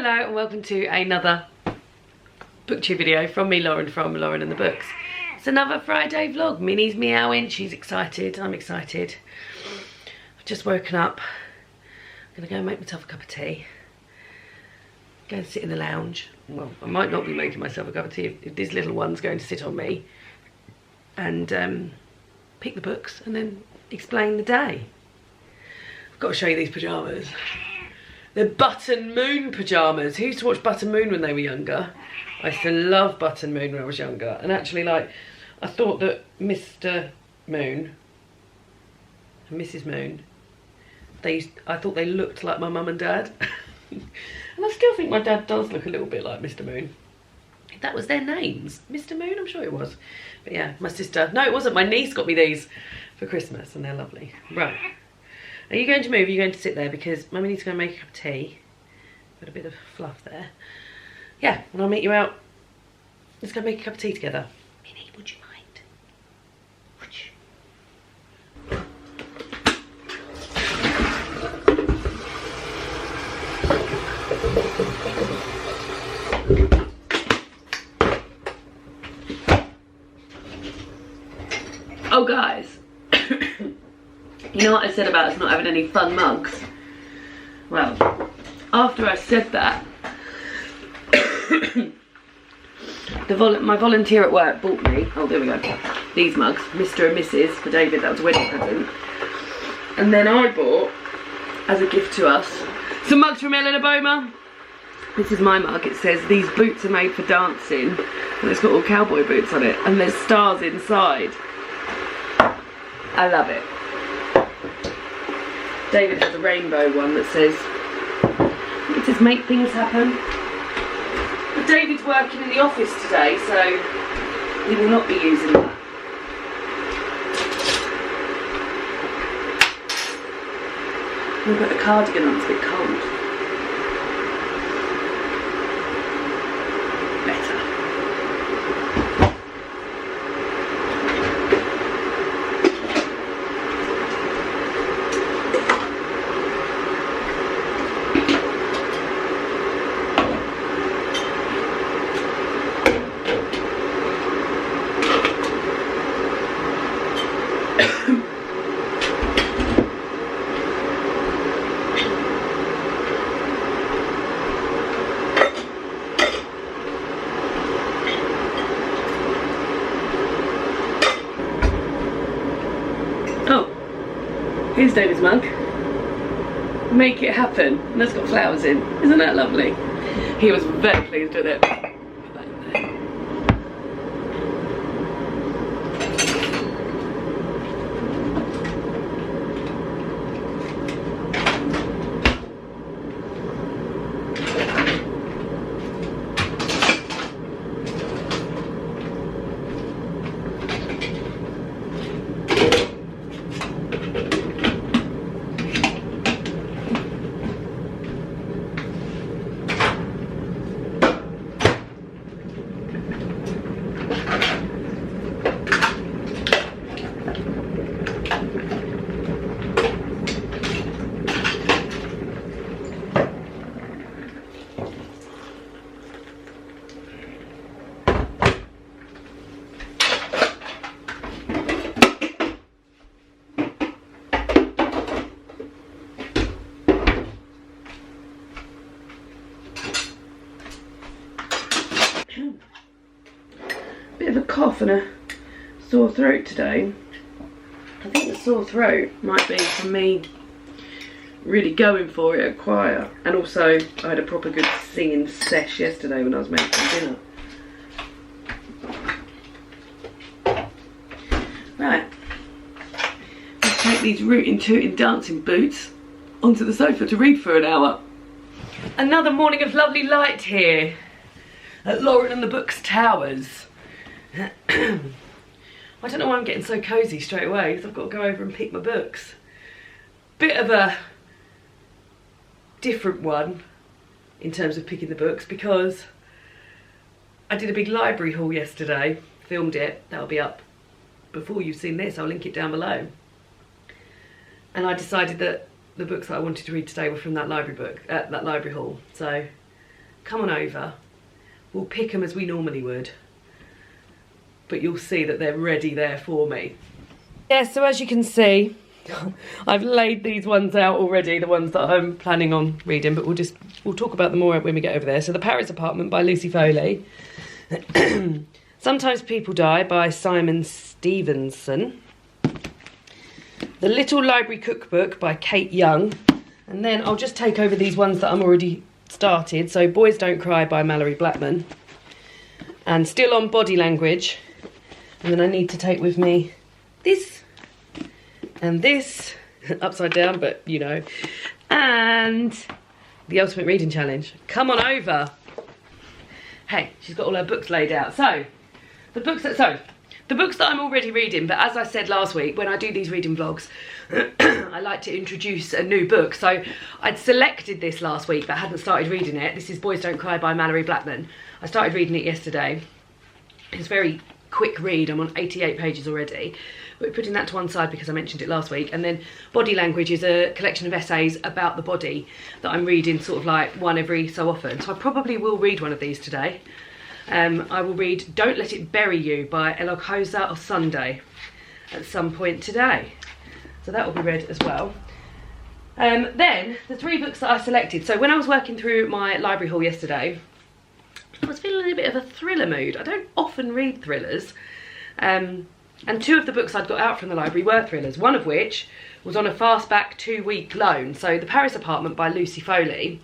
Hello and welcome to another booktube video from me, Lauren, from Lauren and the Books. It's another Friday vlog. Minnie's meowing, she's excited, I'm excited. I've just woken up. I'm gonna go and make myself a cup of tea. Go and sit in the lounge. Well, I might not be making myself a cup of tea if this little one's going to sit on me. And pick the books and then explain the day. I've got to show you these pyjamas. They're Button Moon pyjamas. Who used to watch Button Moon when they were younger? I used to love Button Moon when I was younger. And actually, like, I thought that Mr. Moon and Mrs. Moon, I thought they looked like my mum and dad. And I still think my dad does look a little bit like Mr. Moon. That was their names. Mr. Moon, I'm sure it was. But yeah, my sister, no it wasn't, my niece got me these for Christmas and they're lovely. Right. Are you going to move? Are you going to sit there? Because Mummy needs to go and make a cup of tea. Got a bit of fluff there. Yeah, and I'll meet you out. Let's go make a cup of tea together. Minnie, would you mind? Would you? Oh guys. You know what I said about us not having any fun mugs? Well, after I said that, my volunteer at work bought me, oh there we go, these mugs, Mr. and Mrs. for David, that was a wedding present. And then I bought, as a gift to us, some mugs from Eleanor Bowmer. This is my mug, it says, these boots are made for dancing. And it's got all cowboy boots on it, and there's stars inside. I love it. David has a rainbow one that says, it says make things happen. But David's working in the office today, so he will not be using that. We've got the cardigan on, it's a bit cold. Better. Here's David's mug. Make it happen. And that's got flowers in. Isn't that lovely? He was very pleased with it. Bit of a cough and a sore throat today. I think the sore throat might be from me really going for it at choir, and also I had a proper good singing sesh yesterday when I was making dinner. Right, let's take these rootin' tootin' dancing boots onto the sofa to read for an hour. Another morning of lovely light here at Lauren and the Books Towers. I don't know why I'm getting so cosy straight away, because I've got to go over and pick my books. Bit of a different one in terms of picking the books, because I did a big library haul yesterday, filmed it, that'll be up before you've seen this, I'll link it down below. And I decided that the books that I wanted to read today were from that library haul. So come on over. We'll pick them as we normally would. But you'll see that they're ready there for me. Yeah, so as you can see, I've laid these ones out already, the ones that I'm planning on reading, but we'll talk about them more when we get over there. So The Paris Apartment by Lucy Foley. Sometimes People Die by Simon Stevenson. The Little Library Cookbook by Kate Young. And then I'll just take over these ones that I'm already started. So Boys Don't Cry by Mallory Blackman. And Still on Body Language. And then I need to take with me this and this, upside down, but you know. And The Ultimate Reading Challenge. Come on over. Hey, she's got all her books laid out. So, the books that I'm already reading, but as I said last week, when I do these reading vlogs, I like to introduce a new book. So I'd selected this last week, but hadn't started reading it. This is Boys Don't Cry by Mallory Blackman. I started reading it yesterday. It's a very quick read. I'm on 88 pages already. We're putting that to one side because I mentioned it last week. And then Body Language is a collection of essays about the body that I'm reading sort of like one every so often. So I probably will read one of these today. I will read Don't Let It Bury You by Elokoza Sunday at some point today. So that will be read as well. Then the 3 books that I selected. So when I was working through my library haul yesterday, I was feeling a bit of a thriller mood. I don't often read thrillers. And 2 of the books I'd got out from the library were thrillers, one of which was on a fastback 2-week loan. So The Paris Apartment by Lucy Foley.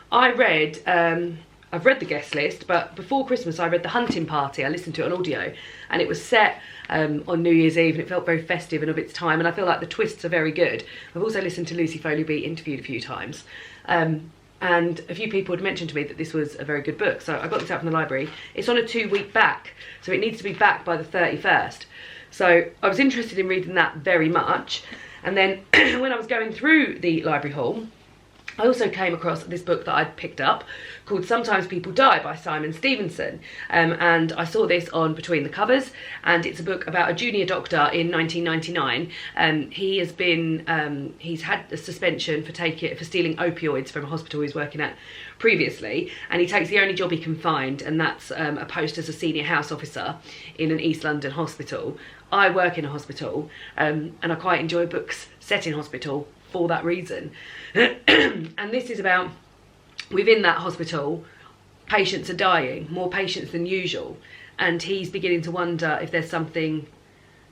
I've read the guest list, but before Christmas I read The Hunting Party. I listened to it on audio, and it was set on New Year's Eve, and it felt very festive and of its time, and I feel like the twists are very good. I've also listened to Lucy Foley be interviewed a few times. And a few people had mentioned to me that this was a very good book, so I got this out from the library. It's on a 2-week back, so it needs to be back by the 31st. So I was interested in reading that very much. And then when I was going through the library haul, I also came across this book that I'd picked up called Sometimes People Die by Simon Stevenson. And I saw this on Between the Covers, and it's a book about a junior doctor in 1999. He's had a suspension for stealing opioids from a hospital he's working at previously, and he takes the only job he can find, and that's a post as a senior house officer in an East London hospital. I work in a hospital, and I quite enjoy books set in hospital for that reason. And this is about, within that hospital, patients are dying, more patients than usual, and he's beginning to wonder if there's something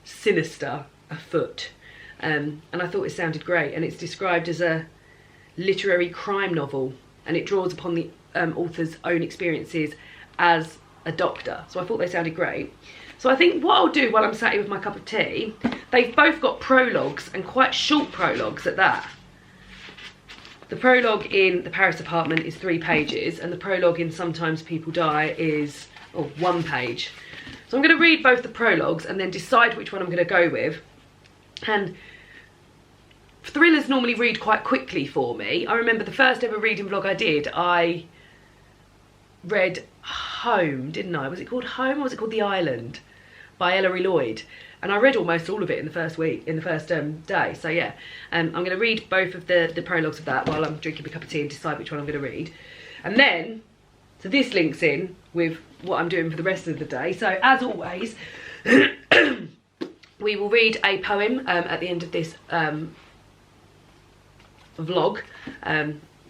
sinister afoot. And I thought it sounded great, and it's described as a literary crime novel, and it draws upon the author's own experiences as a doctor. So I thought they sounded great. So I think what I'll do while I'm sat here with my cup of tea, they've both got prologues, and quite short prologues at that. The prologue in The Paris Apartment is 3 pages, and the prologue in Sometimes People Die is 1 page. So I'm going to read both the prologues and then decide which one I'm going to go with. And thrillers normally read quite quickly for me. I remember the first ever reading vlog I did, I read Home, didn't I? Was it called Home or was it called The Island by Ellery Lloyd? And I read almost all of it in the first day. So yeah, I'm going to read both of the prologues of that while I'm drinking a cup of tea and decide which one I'm going to read. And then, so this links in with what I'm doing for the rest of the day. So as always, we will read a poem at the end of this vlog.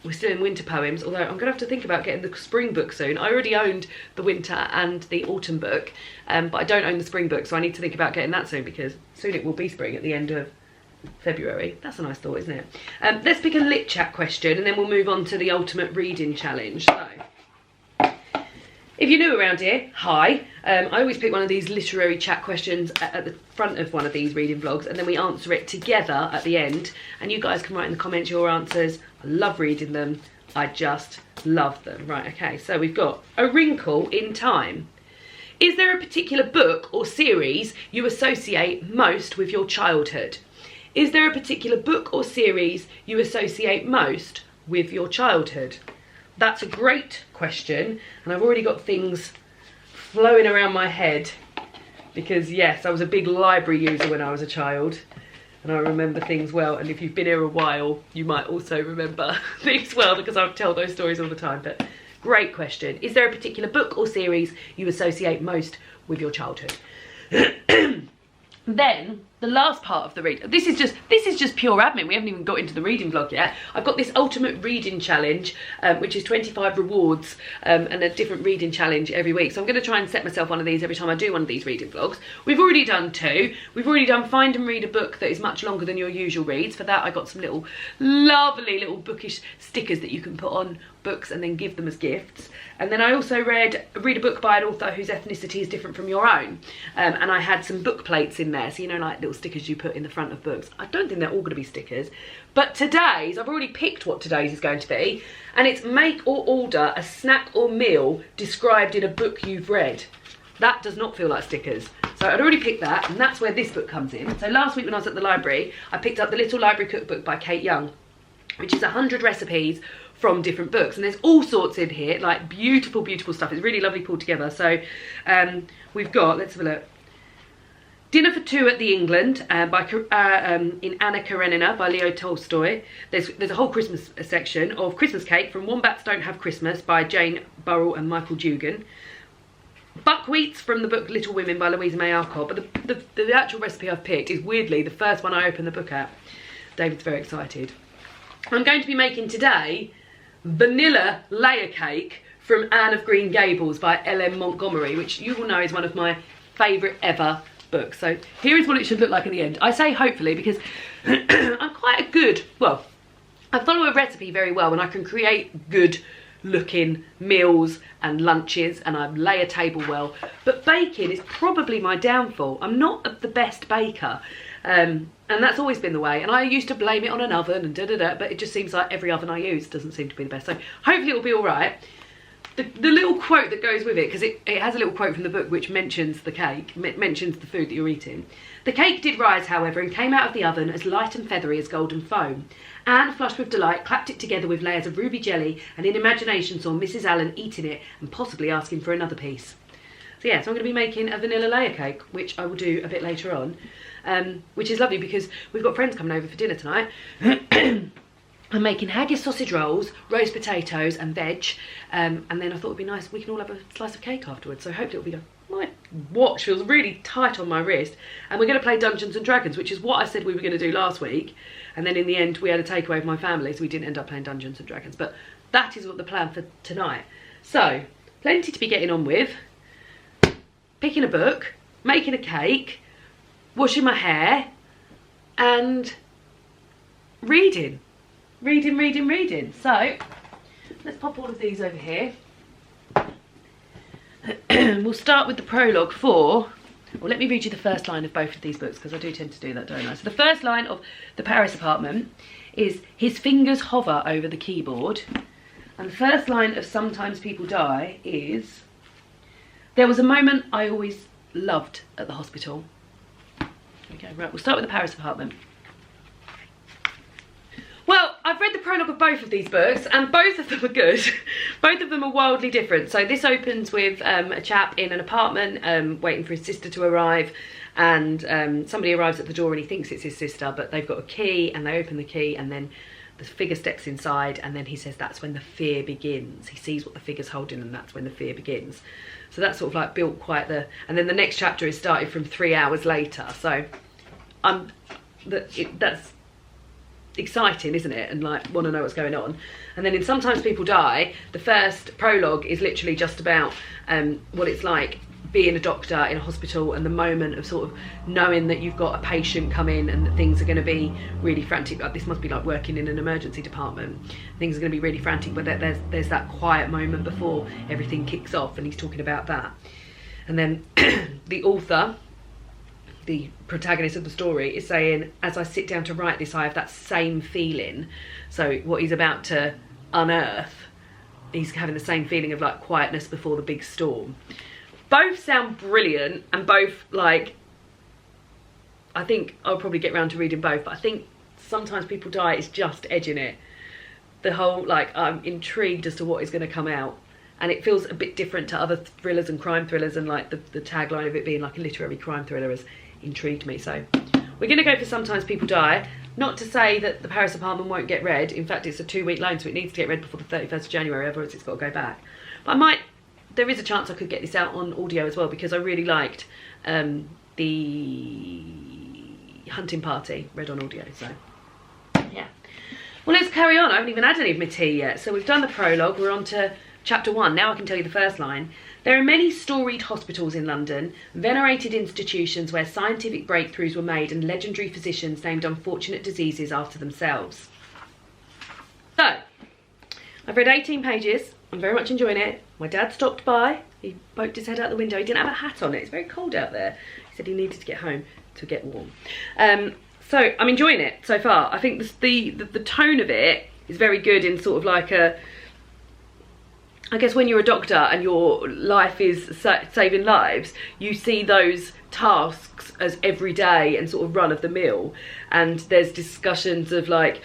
We're still in winter poems, although I'm going to have to think about getting the spring book soon. I already owned the winter and the autumn book, but I don't own the spring book, so I need to think about getting that soon, because soon it will be spring at the end of February. That's a nice thought, isn't it? Let's pick a lit chat question, and then we'll move on to the ultimate reading challenge. So, if you're new around here, hi. I always pick one of these literary chat questions at the front of one of these reading vlogs, and then we answer it together at the end, and you guys can write in the comments your answers. I love reading them. I just love them. Right, okay, so we've got A Wrinkle in Time. Is there a particular book or series you associate most with your childhood? Is there a particular book or series you associate most with your childhood? That's a great question, and I've already got things flowing around my head, because yes, I was a big library user when I was a child, and I remember things well, and if you've been here a while, you might also remember things well, because I tell those stories all the time. But Great question. Is there a particular book or series you associate most with your childhood? Then the last part of the read, this is just pure admin. We haven't even got into the reading vlog yet. I've got this ultimate reading challenge, which is 25 rewards and a different reading challenge every week. So I'm going to try and set myself one of these every time I do one of these reading vlogs. We've already done 2. We've already done find and read a book that is much longer than your usual reads. For that I got some little lovely little bookish stickers that you can put on books and then give them as gifts. And then I also read a book by an author whose ethnicity is different from your own, and I had some book plates in there, so you know, like little stickers you put in the front of books. I don't think they're all going to be stickers, but today's, I've already picked what today's is going to be, and it's make or order a snack or meal described in a book you've read. That does not feel like stickers. So I'd already picked that, and that's where this book comes in. So last week when I was at the library, I picked up the Little Library Cookbook by Kate Young, which is 100 recipes from different books, and there's all sorts in here, like beautiful stuff. It's really lovely pulled together. So we've got, let's have a look, Dinner for Two at the England in Anna Karenina by Leo Tolstoy. There's a whole Christmas section of Christmas Cake from Wombats Don't Have Christmas by Jane Burrell and Michael Dugan. Buckwheats from the book Little Women by Louisa May Alcott. But the actual recipe I've picked is weirdly the first one I opened the book at. David's very excited. I'm going to be making today vanilla layer cake from Anne of Green Gables by L.M. Montgomery, which you will know is one of my favourite ever books. So here is what it should look like in the end. I say hopefully because I'm quite a good, well, I follow a recipe very well and I can create good looking meals and lunches and I lay a table well, but baking is probably my downfall. I'm not the best baker. And that's always been the way, and I used to blame it on an oven and but it just seems like every oven I use doesn't seem to be the best. So hopefully it'll be all right. The little quote that goes with it, because it has a little quote from the book which mentions the cake, mentions the food that you're eating. The cake did rise, however, and came out of the oven as light and feathery as golden foam. Anne, flushed with delight, clapped it together with layers of ruby jelly, and in imagination saw Mrs. Allen eating it and possibly asking for another piece. So yeah, so I'm going to be making a vanilla layer cake, which I will do a bit later on. Which is lovely because we've got friends coming over for dinner tonight. I'm making haggis sausage rolls, roast potatoes and veg, and then I thought it'd be nice, we can all have a slice of cake afterwards, so hopefully it'll be good. My watch feels really tight on my wrist, and we're going to play Dungeons and Dragons, which is what I said we were going to do last week, and then in the end we had a takeaway of my family, so we didn't end up playing Dungeons and Dragons, but that is what the plan for tonight. So, plenty to be getting on with. Picking a book, making a cake, washing my hair, and reading. Reading. So, let's pop all of these over here. We'll start with the prologue for, well, let me read you the first line of both of these books, because I do tend to do that, don't I? So the first line of The Paris Apartment is, his fingers hover over the keyboard. And the first line of Sometimes People Die is, there was a moment I always loved at the hospital. Okay, right, we'll start with The Paris Apartment. Well, I've read the prologue of both of these books and both of them are good. Both of them are wildly different. So this opens with a chap in an apartment waiting for his sister to arrive, and somebody arrives at the door and he thinks it's his sister, but they've got a key and they open the key and then the figure steps inside and then he says that's when the fear begins. He sees what the figure's holding and that's when the fear begins. So that's sort of like built quite the... And then the next chapter is started from 3 hours later. So that's exciting, isn't it? And like, want to know what's going on. And then in Sometimes People Die, the first prologue is literally just about what it's like being a doctor in a hospital and the moment of sort of knowing that you've got a patient come in and that things are going to be really frantic. Like, this must be like working in an emergency department. Things are going to be really frantic, but there's that quiet moment before everything kicks off, and he's talking about that. And then the author, the protagonist of the story, is saying, as I sit down to write this, I have that same feeling. So what he's about to unearth, he's having the same feeling of like quietness before the big storm. Both sound brilliant, and both, like, I think I'll probably get round to reading both, but I think Sometimes People Die is just edging it. The whole, like, I'm intrigued as to what is going to come out, and it feels a bit different to other thrillers and crime thrillers, and like the tagline of it being like a literary crime thriller has intrigued me. So we're going to go for Sometimes People Die. Not to say that the Paris apartment won't get read. In fact, it's a 2-week loan, so it needs to get read before the 31st of January, otherwise it's got to go back. But there is a chance I could get this out on audio as well, because I really liked the Hunting Party read on audio, so yeah. Well, let's carry on. I haven't even had any of my tea yet. So we've done the prologue, we're on to chapter 1. Now I can tell you the first line. There are many storied hospitals in London, venerated institutions where scientific breakthroughs were made and legendary physicians named unfortunate diseases after themselves. So, I've read 18 pages. I'm very much enjoying it. My dad stopped by. He poked his head out the window. He didn't have a hat on. It's very cold out there. He said he needed to get home to get warm. So I'm enjoying it so far. I think the tone of it is very good in sort of like a... I guess when you're a doctor and your life is saving lives, you see those tasks as everyday and sort of run of the mill. And there's discussions of like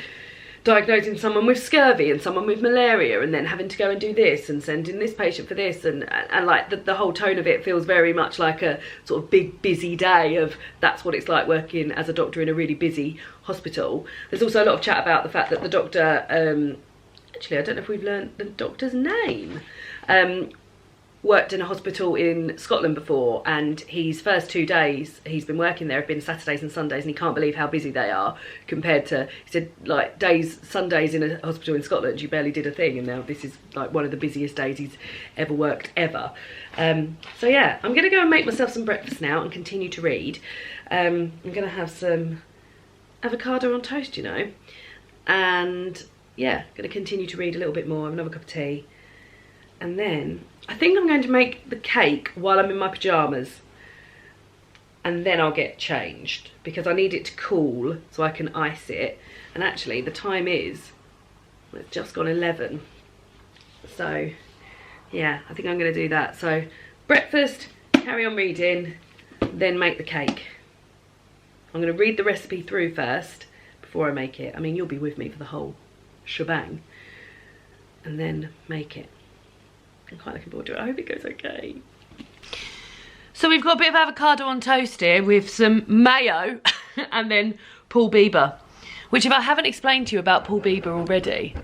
diagnosing someone with scurvy and someone with malaria, and then having to go and do this and sending this patient for this, and like the whole tone of it feels very much like a sort of big busy day of that's what it's like working as a doctor in a really busy hospital. There's also a lot of chat about the fact that the doctor, actually I don't know if we've learned the doctor's name, worked in a hospital in Scotland before, and his first 2 days he's been working there have been Saturdays and Sundays, and he can't believe how busy they are compared to, he said, like Sundays in a hospital in Scotland you barely did a thing, and now this is like one of the busiest days he's ever worked ever. So yeah, I'm gonna go and make myself some breakfast now and continue to read. I'm gonna have some avocado on toast, you know, and yeah, gonna continue to read a little bit more, have another cup of tea, and then I think I'm going to make the cake while I'm in my pyjamas, and then I'll get changed because I need it to cool so I can ice it. And actually the time is, well, it's just gone 11, so yeah, I think I'm going to do that. So breakfast, carry on reading, then make the cake. I'm going to read the recipe through first before I make it. I mean, you'll be with me for the whole shebang, and then make it. I'm quite looking forward to it. I hope it goes okay. So we've got a bit of avocado on toast here with some mayo and then Paul Biber, which, if I haven't explained to you about Paul Biber already,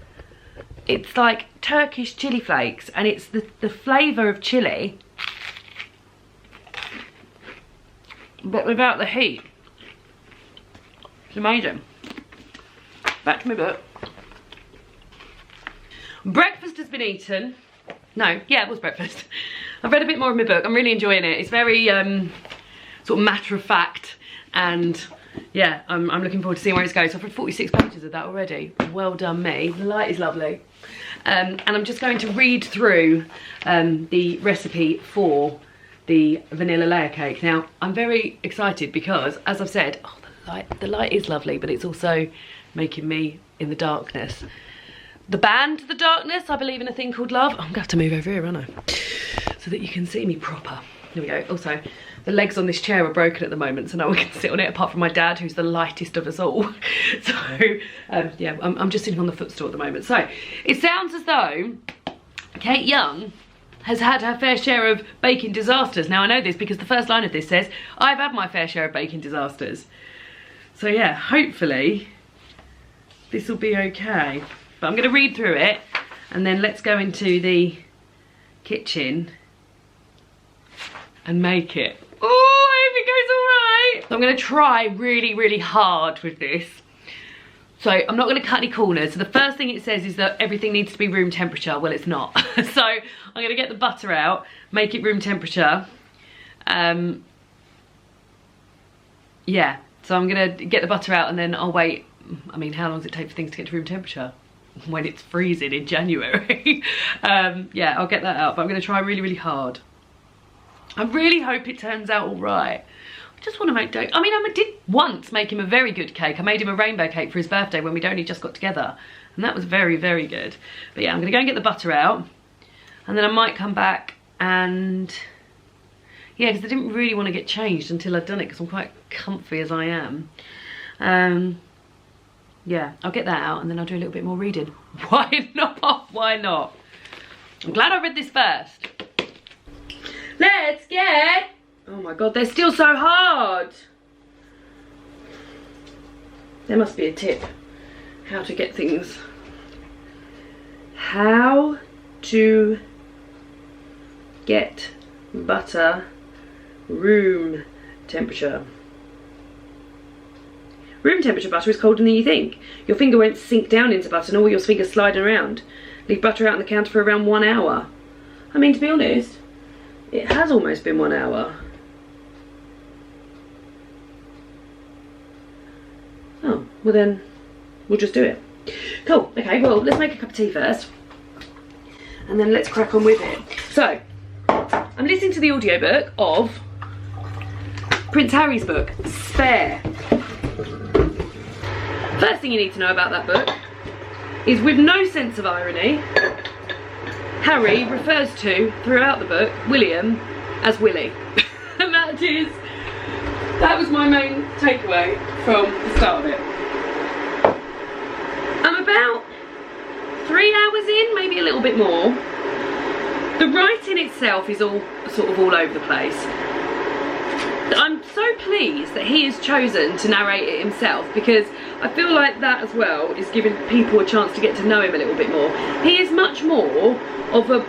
it's like Turkish chili flakes, and it's the flavour of chili but without the heat. It's amazing. Back to my book. Breakfast has been eaten. No, yeah, it was breakfast. I've read a bit more of my book. I'm really enjoying it. It's very sort of matter of fact, and yeah, I'm looking forward to seeing where it goes. So I've read 46 pages of that already. Well done me. The light is lovely. And I'm just going to read through the recipe for the vanilla layer cake. Now, I'm very excited because, as I've said, oh, the light is lovely, but it's also making me in the darkness. The band The Darkness, I believe in a thing called love. I'm gonna have to move over here, aren't I? So that you can see me proper. Here we go. Also, the legs on this chair are broken at the moment, so no one can sit on it apart from my dad, who's the lightest of us all. So, yeah, I'm just sitting on the footstool at the moment. So, it sounds as though Kate Young has had her fair share of baking disasters. Now, I know this because the first line of this says, I've had my fair share of baking disasters. So, yeah, hopefully this will be okay. But I'm going to read through it, and then let's go into the kitchen and make it. Oh, I hope it goes all right. So I'm going to try really, really hard with this. So I'm not going to cut any corners. So the first thing it says is that everything needs to be room temperature. Well, it's not. So I'm going to get the butter out, make it room temperature. Yeah, so I'm going to get the butter out, and then I'll wait. I mean, how long does it take for things to get to room temperature? When it's freezing in January. Yeah, I'll get that out, but I'm going to try really, really hard. I really hope it turns out all right. I just want to make dough. I mean, I did once make him a very good cake. I made him a rainbow cake for his birthday when we'd only just got together, and that was very, very good. But yeah, I'm going to go and get the butter out, and then I might come back and... yeah, because I didn't really want to get changed until I'd done it, because I'm quite comfy as I am. Yeah, I'll get that out and then I'll do a little bit more reading. Why not? Why not? I'm glad I read this first. Let's get... oh my god, they're still so hard. There must be a tip. How to get things. How to get butter room temperature. Room temperature butter is colder than you think. Your finger won't sink down into butter and all your fingers sliding around. Leave butter out on the counter for around 1 hour. I mean, to be honest, it has almost been 1 hour. Oh, well then, we'll just do it. Cool, okay, well, let's make a cup of tea first. And then let's crack on with it. So, I'm listening to the audiobook of Prince Harry's book, Spare. First thing you need to know about that book is, with no sense of irony, Harry refers to, throughout the book, William as Willie. And that was my main takeaway from the start of it. I'm about 3 hours in, maybe a little bit more. The writing itself is all sort of all over the place. I'm so pleased that he has chosen to narrate it himself, because I feel like that as well is giving people a chance to get to know him a little bit more. He is much more of a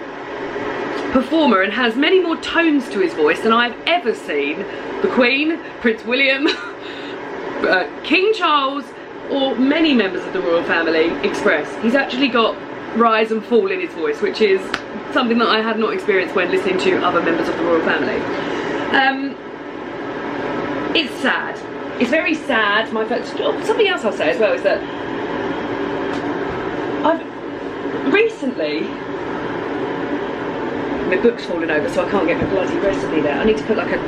performer and has many more tones to his voice than I've ever seen the Queen, Prince William, King Charles, or many members of the royal family express. He's actually got rise and fall in his voice, which is something that I had not experienced when listening to other members of the royal family. It's sad. It's very sad. Something else I'll say as well is that I've recently, my book's falling over, so I can't get my bloody recipe there. I need to put like a...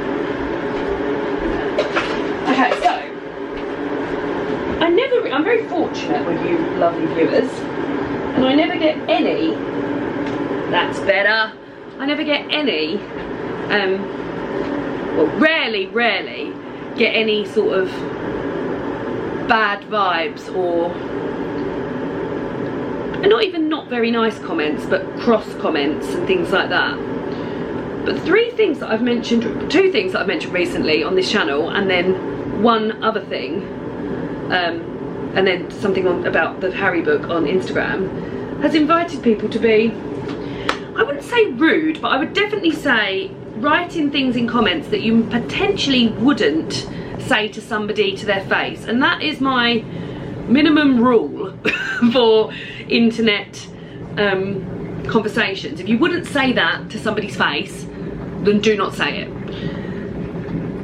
Okay, so I'm very fortunate with you lovely viewers, and I never get any, that's better, I never get any, well, rarely get any sort of bad vibes, or not even not very nice comments, but cross comments and things like that. But two things that I've mentioned recently on this channel, and then one other thing, and then something about the Harry book on Instagram, has invited people to be, I wouldn't say rude, but I would definitely say writing things in comments that you potentially wouldn't say to somebody to their face. And that is my minimum rule for internet conversations. If you wouldn't say that to somebody's face, then do not say it.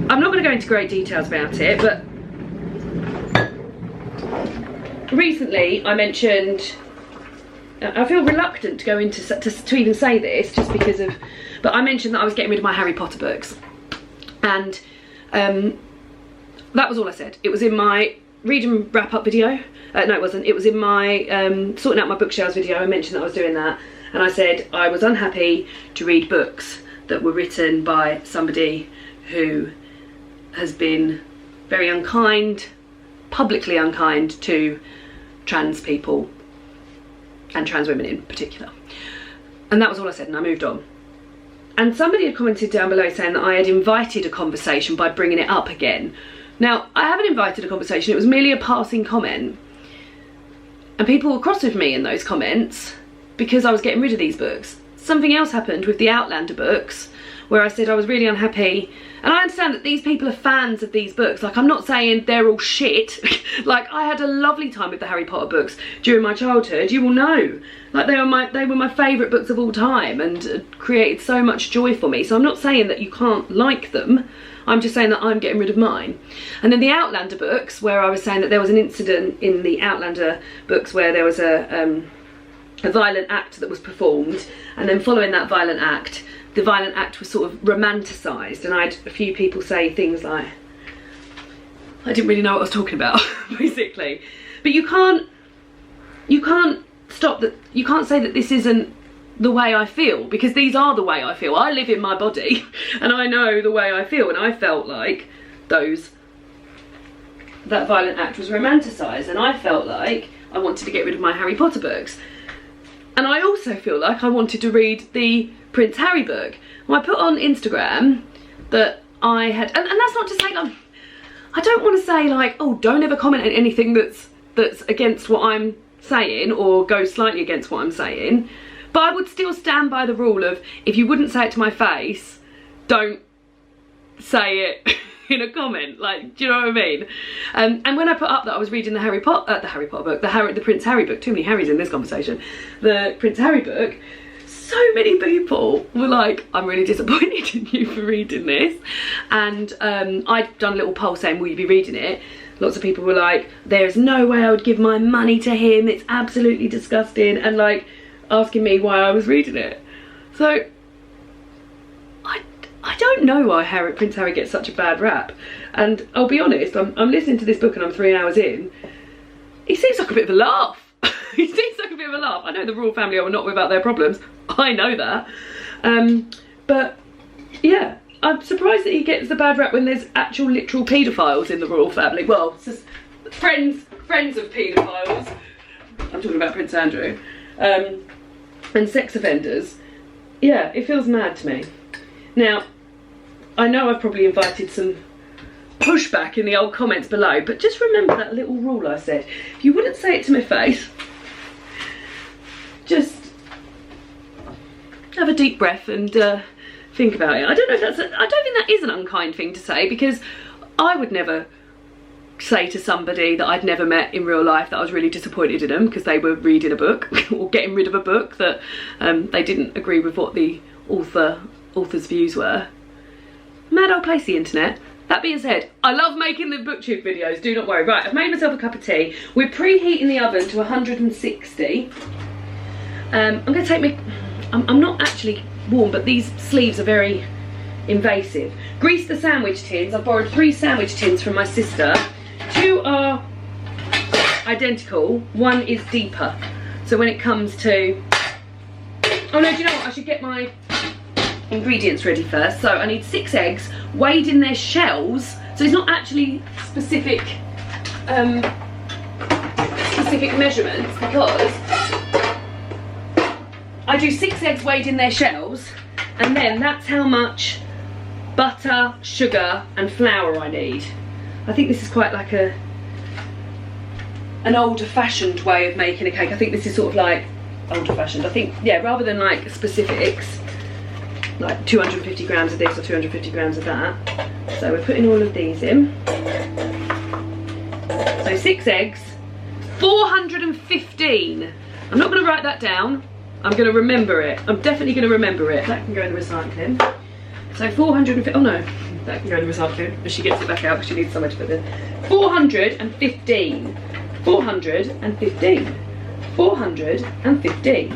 I'm not going to go into great details about it, but recently I mentioned, I feel reluctant to go into to even say this, just because of, but I mentioned that I was getting rid of my Harry Potter books, and that was all I said. It was in my read and wrap up video. No, it wasn't. It was in my sorting out my bookshelves video. I mentioned that I was doing that, and I said I was unhappy to read books that were written by somebody who has been very unkind, publicly unkind to trans people, and trans women in particular. And that was all I said, and I moved on. And somebody had commented down below saying that I had invited a conversation by bringing it up again. Now, I haven't invited a conversation, it was merely a passing comment. And people were cross with me in those comments because I was getting rid of these books. Something else happened with the Outlander books, where I said I was really unhappy. And I understand that these people are fans of these books. Like, I'm not saying they're all shit. Like, I had a lovely time with the Harry Potter books during my childhood. You will know. Like, they were my favourite books of all time, and created so much joy for me. So I'm not saying that you can't like them. I'm just saying that I'm getting rid of mine. And then the Outlander books, where I was saying that there was an incident in the Outlander books where there was a violent act that was performed, and then following that violent act, the violent act was sort of romanticised, and I had a few people say things like, I didn't really know what I was talking about, basically. But you can't stop that. You can't say that this isn't the way I feel, because these are the way I feel. I live in my body, and I know the way I feel, and I felt like that violent act was romanticised, and I felt like I wanted to get rid of my Harry Potter books. And I also feel like I wanted to read the Prince Harry book. Well, I put on Instagram that I had, and that's not to say, like, I don't want to say like, oh, don't ever comment on anything that's against what I'm saying or go slightly against what I'm saying, but I would still stand by the rule of, if you wouldn't say it to my face, don't say it in a comment. Like, do you know what I mean? And when I put up that I was reading the Harry Potter book, the Prince Harry book, too many Harrys in this conversation, the Prince Harry book, so many people were like, I'm really disappointed in you for reading this. And I'd done a little poll saying, will you be reading it? Lots of people were like, there's no way I would give my money to him, it's absolutely disgusting, and like asking me why I was reading it. So I don't know why Prince Harry gets such a bad rap. And I'll be honest, I'm listening to this book and I'm 3 hours in. He seems like a bit of a laugh. He seems like a bit of a laugh. I know the royal family are not without their problems. I know that. But yeah, I'm surprised that he gets the bad rap when there's actual literal paedophiles in the royal family. Well, it's just friends of paedophiles. I'm talking about Prince Andrew. And sex offenders. Yeah, it feels mad to me. Now, I know I've probably invited some pushback in the old comments below, but just remember that little rule I said. If you wouldn't say it to my face, just have a deep breath and think about it. I don't know if I don't think that is an unkind thing to say, because I would never say to somebody that I'd never met in real life that I was really disappointed in them because they were reading a book or getting rid of a book that they didn't agree with what the author's views were. Mad old place, the internet. That being said, I love making the booktube videos, do not worry. Right, I've made myself a cup of tea. We're preheating the oven to 160. I'm going to take me... I'm not actually warm, but these sleeves are very invasive. Grease the sandwich tins. I've borrowed 3 sandwich tins from my sister. 2 are identical, 1 is deeper. So when it comes to... Oh no, do you know what? I should get my ingredients ready first. So I need 6 eggs weighed in their shells, so it's not actually specific measurements, because I do 6 eggs weighed in their shells, and then that's how much butter, sugar and flour I need. I think this is quite like an older-fashioned way of making a cake. I think this is sort of like older-fashioned. I think, yeah, rather than like specifics, like 250 grams of this or 250 grams of that. So we're putting all of these in. So 6 eggs, 415. I'm not going to write that down. I'm going to remember it. I'm definitely going to remember it. That can go in the recycling. So 450. Oh no, that can go in the recycling. And she gets it back out because she needs somewhere to put it. 415. 415. 415.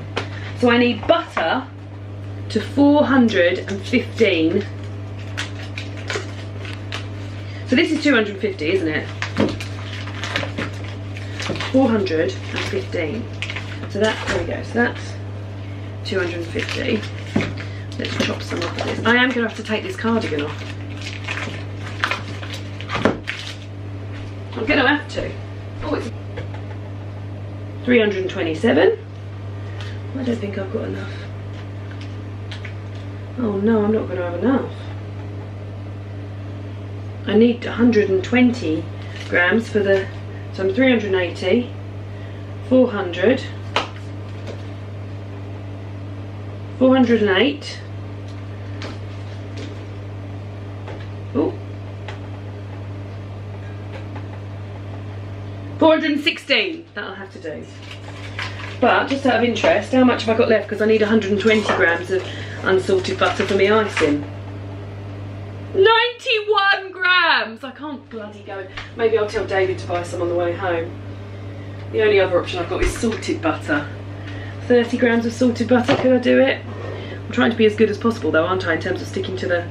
So I need butter to 415. So this is 250, isn't it? 415. So that, there we go. So that's 250. Let's chop some off of this. I am going to have to take this cardigan off. I'm going to have to. Oh, it's 327. I don't think I've got enough. Oh no, I'm not going to have enough. I need 120 grams for the... So I'm 380, 400, 408. Oh. 416, that'll have to do. But just out of interest, how much have I got left? Because I need 120 grams of unsalted butter for me icing. 91 grams! I can't bloody go. Maybe I'll tell David to buy some on the way home. The only other option I've got is salted butter. 30 grams of salted butter, could I do it? I'm trying to be as good as possible though, aren't I, in terms of sticking to the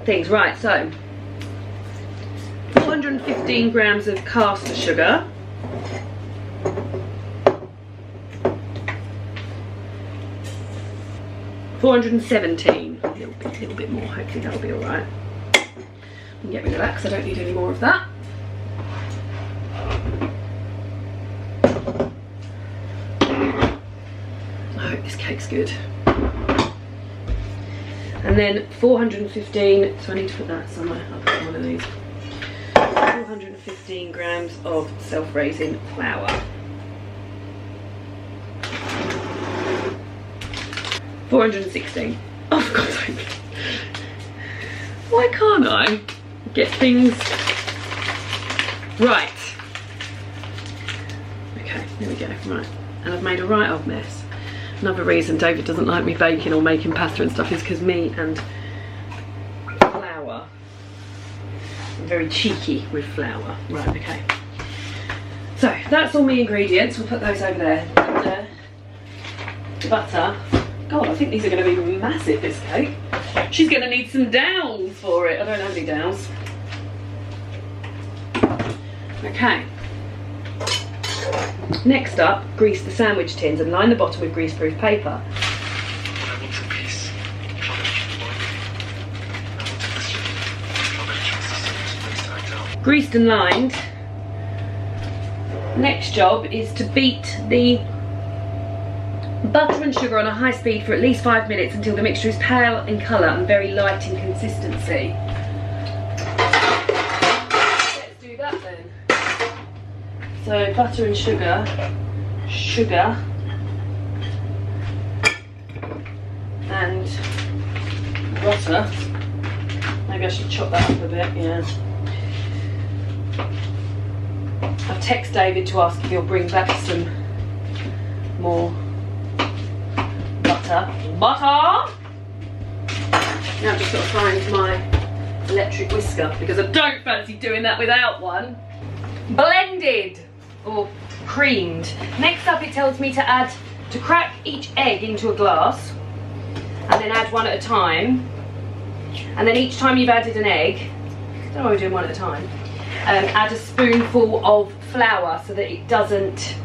things. Right, so 415 grams of caster sugar. $417, a little bit more, hopefully that'll be alright. I can get rid of that because I don't need any more of that. I hope this cake's good. And then 415, so I need to put that somewhere. I'll put one of these. 415 grams of self-raising flour. 416. Oh, for God's sake. Why can't I get things right? Okay, there we go. Right, and I've made a right old mess. Another reason David doesn't like me baking or making pasta and stuff is because me and flour. I'm very cheeky with flour. Right, okay. So that's all my ingredients. We'll put those over there. And, the butter. God, I think these are going to be massive, this cake. She's going to need some dowels for it. I don't have any dowels. Okay. Next up, grease the sandwich tins and line the bottom with greaseproof paper. Greased and lined. Next job is to beat the butter and sugar on a high speed for at least 5 minutes until the mixture is pale in colour and very light in consistency. Let's do that then. So butter and sugar, and butter. Maybe I should chop that up a bit, yeah. I've texted David to ask if he'll bring back some more butter. Now I've just got to find my electric whisker because I don't fancy doing that without one. Blended or creamed. Next up, it tells me to crack each egg into a glass and then add one at a time. And then each time you've added an egg, I don't know why we're doing one at a time, add a spoonful of flour so that it doesn't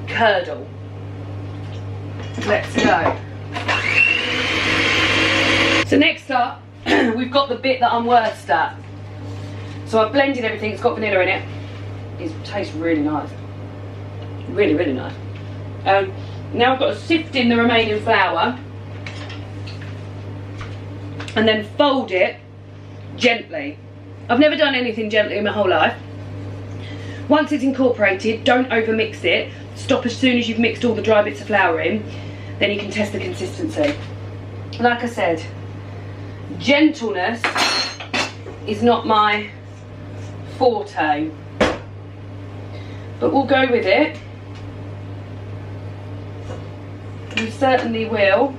curdle. Let's go. So next up, we've got the bit that I'm worst at. So I've blended everything, it's got vanilla in it. It tastes really nice. Really, really nice. Now I've got to sift in the remaining flour and then fold it gently. I've never done anything gently in my whole life. Once it's incorporated, don't over mix it. Stop as soon as you've mixed all the dry bits of flour in. Then you can test the consistency. Like I said, gentleness is not my forte, but we'll go with it. We certainly will.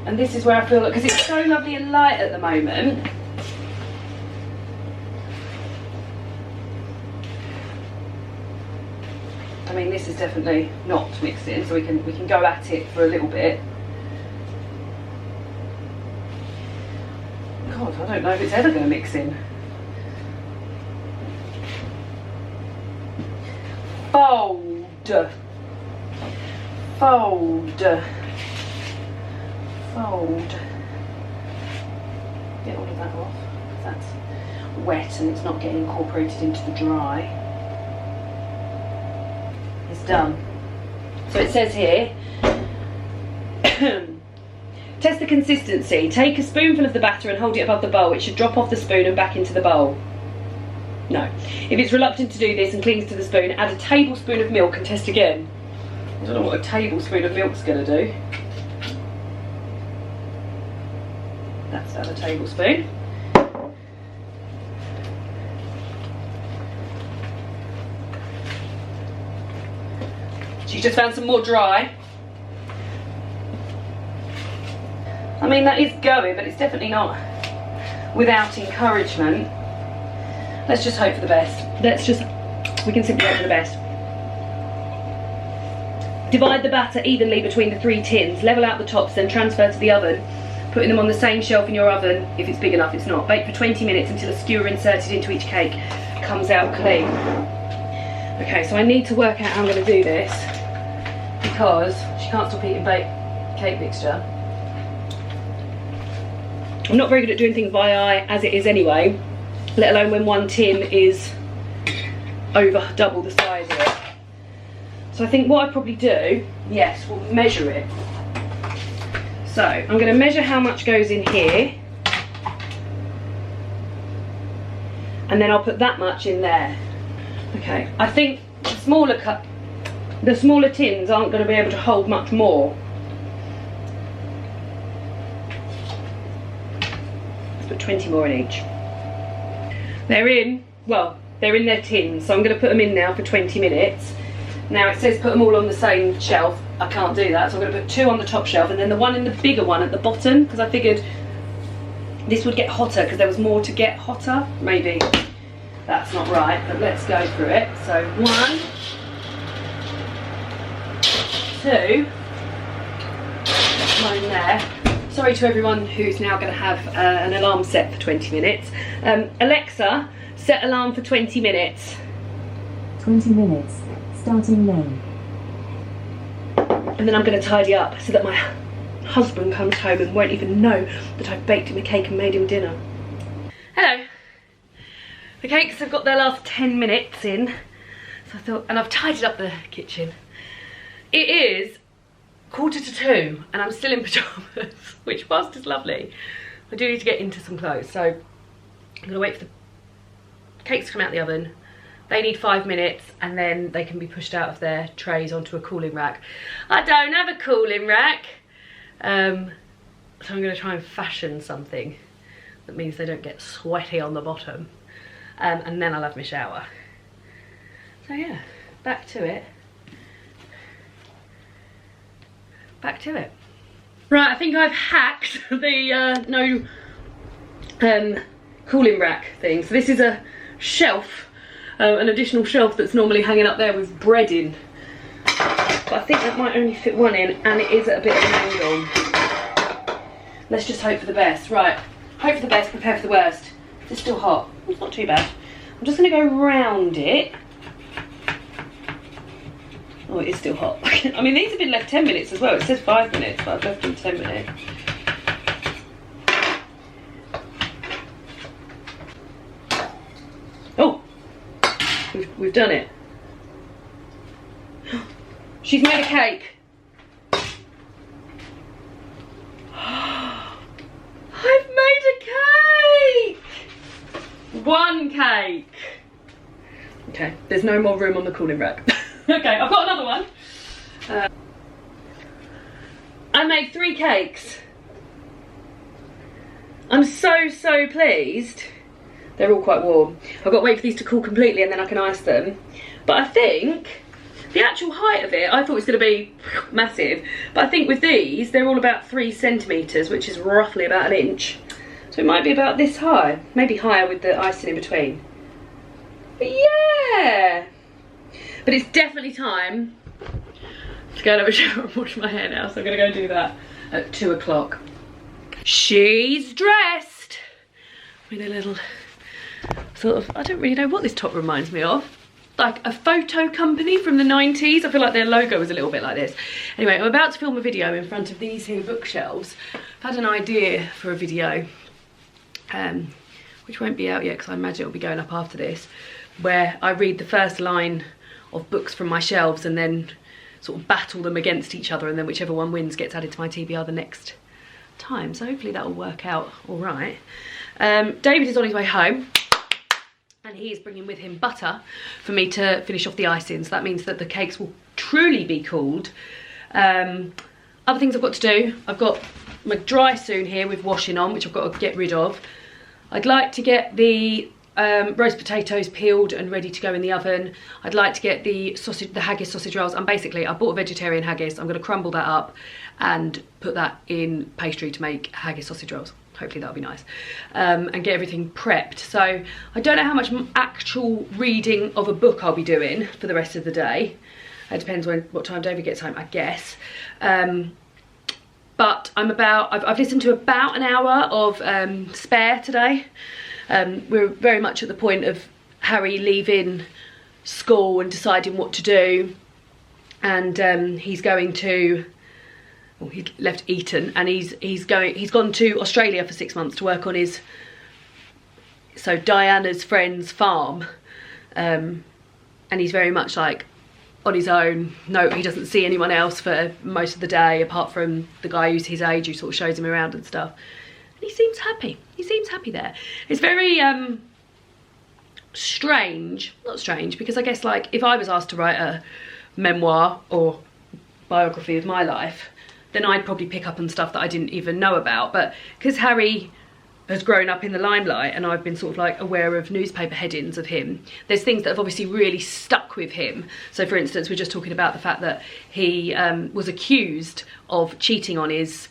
And this is where I feel like, because it's so lovely and light at the moment, I mean, this is definitely not mixed in, so we can go at it for a little bit. God, I don't know if it's ever going to mix in. Fold. Fold. Fold. Get all of that off, because that's wet and it's not getting incorporated into the dry. It's done. So it says here, test the consistency. Take a spoonful of the batter and hold it above the bowl. It should drop off the spoon and back into the bowl. No. If it's reluctant to do this and clings to the spoon, add a tablespoon of milk and test again. I don't know what a tablespoon of milk's going to do. That's add a tablespoon. She's just found some more dry. I mean, that is going, but it's definitely not without encouragement. Let's just hope for the best. We can simply hope for the best. Divide the batter evenly between the 3 tins, level out the tops, then transfer to the oven, putting them on the same shelf in your oven if it's big enough, it's not. Bake for 20 minutes until a skewer inserted into each cake comes out clean. Okay, so I need to work out how I'm going to do this because she can't stop eating cake mixture. I'm not very good at doing things by eye as it is anyway, let alone when one tin is over double the size of it. So I think what I'd probably do, yes, we'll measure it. So I'm going to measure how much goes in here. And then I'll put that much in there. Okay, I think the smaller tins aren't going to be able to hold much more. Let's put 20 more in each. They're in their tins, so I'm going to put them in now for 20 minutes. Now it says put them all on the same shelf. I can't do that, so I'm going to put 2 on the top shelf and then the one in the bigger one at the bottom, because I figured this would get hotter because there was more to get hotter. Maybe that's not right, but let's go for it. So 1, 2, one in there. Sorry to everyone who's now going to have an alarm set for 20 minutes. Alexa, set alarm for 20 minutes. 20 minutes, starting now. And then I'm going to tidy up so that my husband comes home and won't even know that I've baked him a cake and made him dinner. Hello. The cakes have got their last 10 minutes in, so I thought, and I've tidied up the kitchen. It is 1:45 and I'm still in pyjamas, which whilst is lovely, I do need to get into some clothes. So I'm going to wait for the cakes to come out the oven. They need 5 minutes and then they can be pushed out of their trays onto a cooling rack. I don't have a cooling rack. So I'm going to try and fashion something that means they don't get sweaty on the bottom. And then I'll have my shower. So yeah, back to it. Back to it. Right, I think I've hacked the cooling rack thing. So this is a shelf. An additional shelf that's normally hanging up there with bread in. But I think that might only fit one in and it is at a bit of an angle. Let's just hope for the best. Right, hope for the best, prepare for the worst. It's still hot, it's not too bad. I'm just gonna go round it. Oh, it is still hot. I mean, these have been left 10 minutes as well. It says 5 minutes, but I've left them 10 minutes. Oh! We've done it. She's made a cake. I've made a cake! One cake. Okay, there's no more room on the cooling rack. Okay, I've got another one. I made 3 cakes. I'm so pleased. They're all quite warm. I've got to wait for these to cool completely and then I can ice them. But I think the actual height of it, I thought it was going to be massive. But I think with these, they're all about 3 centimetres, which is roughly about 1 inch. So it might be about this high. Maybe higher with the icing in between. But yeah! But it's definitely time to go and have a shower and wash my hair now. So I'm going to go and do that at 2 o'clock. She's dressed! With a little sort of, I don't really know what this top reminds me of. Like a photo company from the 90s. I feel like their logo was a little bit like this. Anyway, I'm about to film a video in front of these here bookshelves. I've had an idea for a video, which won't be out yet because I imagine it'll be going up after this, where I read the first line of books from my shelves and then sort of battle them against each other, and then whichever one wins gets added to my TBR the next time. So hopefully that will work out all right. David is on his way home and he is bringing with him butter for me to finish off the icing, so that means that the cakes will truly be cooled. Other things I've got to do, I've got my dry soon here with washing on, which I've got to get rid of. I'd like to get the roast potatoes peeled and ready to go in the oven. I'd like to get the haggis sausage rolls, and basically I bought a vegetarian haggis. I'm going to crumble that up and put that in pastry to make haggis sausage rolls. Hopefully that'll be nice. And get everything prepped. So I don't know how much actual reading of a book I'll be doing for the rest of the day. It depends what time David gets home, I guess. But I've listened to about an hour of Spare today. We're very much at the point of Harry leaving school and deciding what to do, and he's going to, well, he left Eton and he's gone to Australia for 6 months to work on his, so Diana's friend's farm, and he's very much like, on his own. No, he doesn't see anyone else for most of the day, apart from the guy who's his age who sort of shows him around and stuff. And he seems happy. He seems happy there. It's very strange. Not strange, because I guess like if I was asked to write a memoir or biography of my life, then I'd probably pick up on stuff that I didn't even know about. But because Harry has grown up in the limelight and I've been sort of like aware of newspaper headings of him, there's things that have obviously really stuck with him. So for instance, we're just talking about the fact that he was accused of cheating on his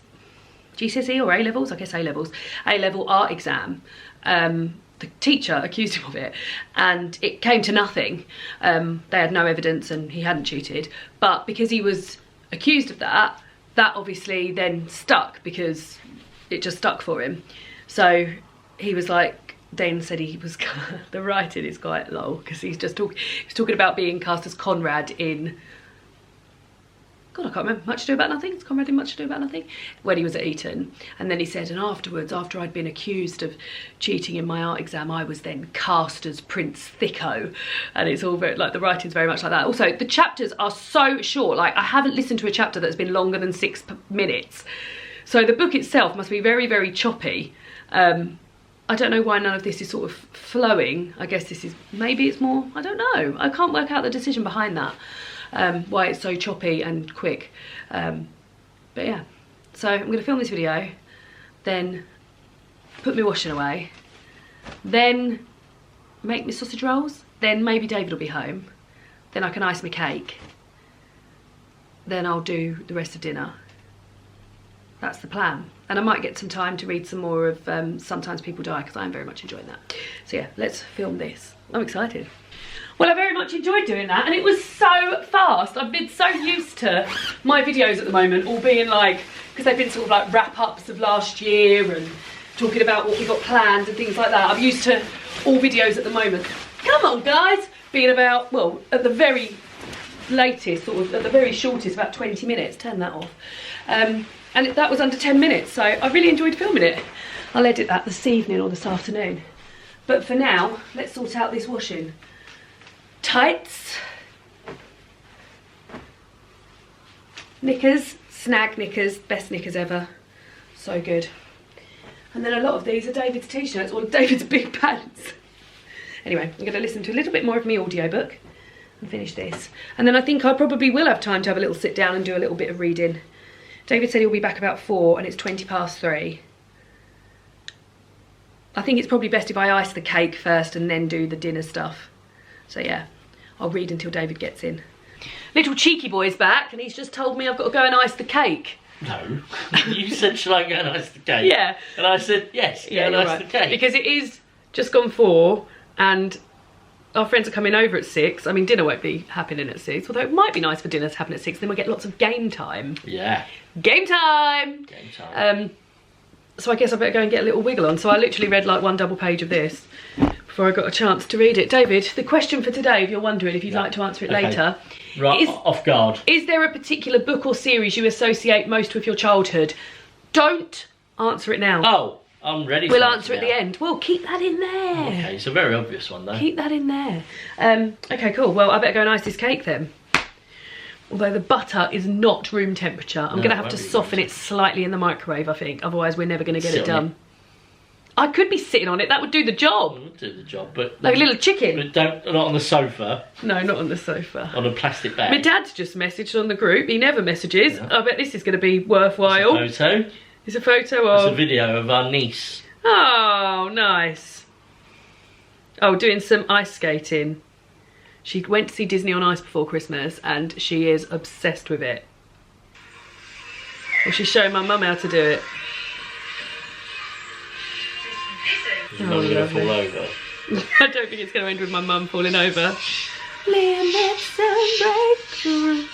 GCSE or A-levels, I guess A-levels, A-level art exam. The teacher accused him of it and it came to nothing. They had no evidence and he hadn't cheated, but because he was accused of that, that obviously then stuck, because it just stuck for him. So he was like, Dane said he was, the writing is quite low, because he's talking about being cast as Conrad in, God, I can't remember, Much Ado About Nothing. It's Conrad in Much Ado About Nothing, when he was at Eton. And then he said, and afterwards, after I'd been accused of cheating in my art exam, I was then cast as Prince Thicko. And it's all very, like, the writing's very much like that. Also, the chapters are so short. Like, I haven't listened to a chapter that's been longer than 6 minutes. So the book itself must be very, very choppy. I don't know why none of this is sort of flowing. I guess this is, maybe it's more, I don't know. I can't work out the decision behind that. Why it's so choppy and quick. But yeah, so I'm going to film this video, then put my washing away, then make my sausage rolls, then maybe David will be home, then I can ice my cake, then I'll do the rest of dinner. That's the plan. And I might get some time to read some more of Sometimes People Die, because I'm very much enjoying that. So yeah, let's film this. I'm excited. Well, I very much enjoyed doing that, and it was so fast. I've been so used to my videos at the moment all being like, because they've been sort of like wrap-ups of last year and talking about what we got planned and things like that. I'm used to all videos at the moment, come on guys, being about, well, at the very latest, sort of at the very shortest, about 20 minutes. Turn that off. And that was under 10 minutes, so I really enjoyed filming it. I'll edit that this evening or this afternoon. But for now, let's sort out this washing. Tights, knickers, snag knickers, best knickers ever, so good. And then a lot of these are David's t-shirts, or David's big pants. Anyway, I'm going to listen to a little bit more of my audiobook and finish this. And then I think I probably will have time to have a little sit down and do a little bit of reading. David said he'll be back about 4 and it's 3:20. I think it's probably best if I ice the cake first and then do the dinner stuff. So yeah, I'll read until David gets in. Little cheeky boy's back and he's just told me I've got to go and ice the cake. No, you said, shall I go and ice the cake? Yeah. And I said, yes, go and ice the cake. Because it is just gone 4 and our friends are coming over at 6. I mean, dinner won't be happening at 6, although it might be nice for dinner to happen at 6, then we'll get lots of game time. Yeah. Game time! Game time. So I guess I better go and get a little wiggle on. So I literally read like 1 double page of this before I got a chance to read it. David, the question for today, if you're wondering, if you'd like to answer it later. Right, off guard. Is there a particular book or series you associate most with your childhood? Don't answer it now. Oh, I'm ready. We'll answer at the end. Well, keep that in there. Okay, it's a very obvious one though. Keep that in there. Okay, cool. Well, I better go and ice this cake then. Although the butter is not room temperature. I'm going to have to soften it slightly in the microwave, I think. Otherwise, we're never going to get it done. I could be sitting on it. That would do the job. It would do the job, but... Like a little chicken. But don't, not on the sofa. No, not on the sofa. On a plastic bag. My dad's just messaged on the group. He never messages. Yeah. I bet this is going to be worthwhile. It's a photo. It's a photo of... It's a video of our niece. Oh, nice. Oh, doing some ice skating. She went to see Disney on Ice before Christmas and she is obsessed with it. Well, she's showing my mum how to do it. Is your mum going to fall over? I don't think it's going to end with my mum falling over. Limits and breakthrough.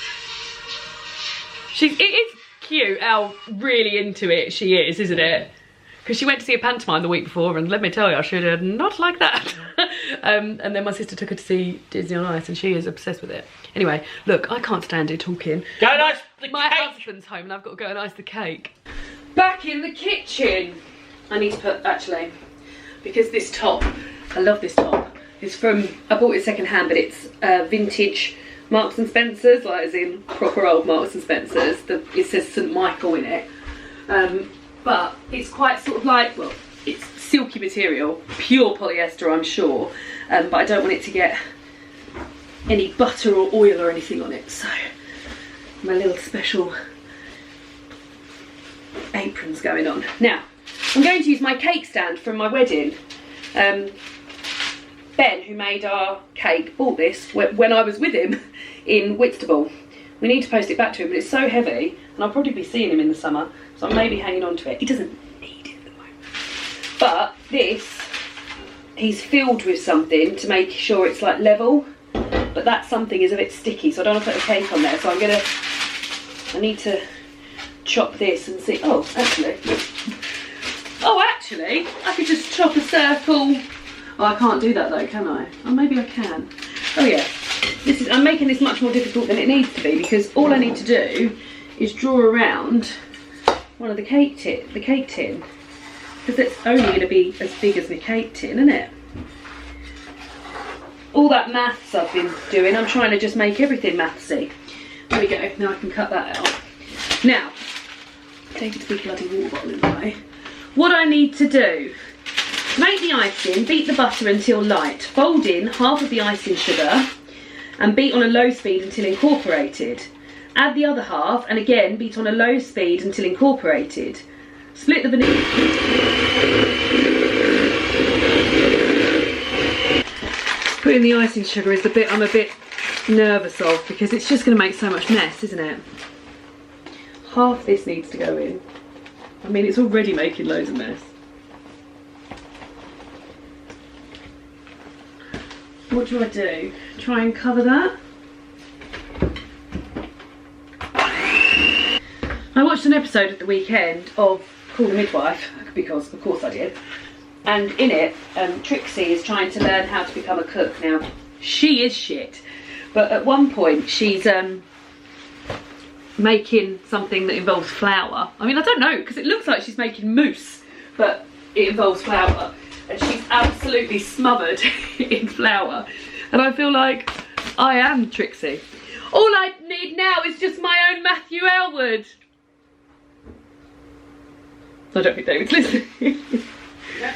It is cute how really into it she is, isn't it? Because she went to see a pantomime the week before and let me tell you, I should have not like that. And then my sister took her to see Disney on Ice and she is obsessed with it. Anyway, look, I can't stand it talking. Go and ice the cake! My husband's home and I've got to go and ice the cake. Back in the kitchen. I need to put, actually, because this top, I love this top. It's from, I bought it second hand, but it's vintage Marks and Spencer's, like as in proper old Marks and Spencer's. It says St Michael in it. But it's quite sort of like, well, it's silky material, pure polyester I'm sure, but I don't want it to get any butter or oil or anything on it, so my little special apron's going on. Now, I'm going to use my cake stand from my wedding. Ben, who made our cake, bought this when I was with him in Whitstable. We need to post it back to him, but it's so heavy, and I'll probably be seeing him in the summer, so I'm maybe hanging on to it. He doesn't need it at the moment. But this, he's filled with something to make sure it's like level, but that something is a bit sticky, so I don't want to put the cake on there, so I need to chop this and see. Oh, actually, I could just chop a circle. Oh, I can't do that though, can I? Oh, maybe I can. Oh yeah, I'm making this much more difficult than it needs to be, because all I need to do is draw around one of the cake tin, because it's only going to be as big as the cake tin, isn't it? All that maths I've been doing, I'm trying to just make everything mathsy. There we go, now I can cut that out. Now, David's big bloody water bottle in the way. What I need to do, make the icing, beat the butter until light, fold in half of the icing sugar and beat on a low speed until incorporated. Add the other half and again beat on a low speed until incorporated. Split the vanilla. Putting the icing sugar is the bit I'm a bit nervous of, because it's just going to make so much mess, isn't it? Half this needs to go in. I mean, it's already making loads of mess. What do I do? Try and cover that? I watched an episode at the weekend of Call the Midwife, because of course I did. And in it, Trixie is trying to learn how to become a cook. Now, she is shit. But at one point, she's making something that involves flour. I mean, I don't know, because it looks like she's making mousse, but it involves flour. And she's absolutely smothered in flour. And I feel like I am Trixie. All I need now is just my own Matthew Elwood. I don't think David's listening.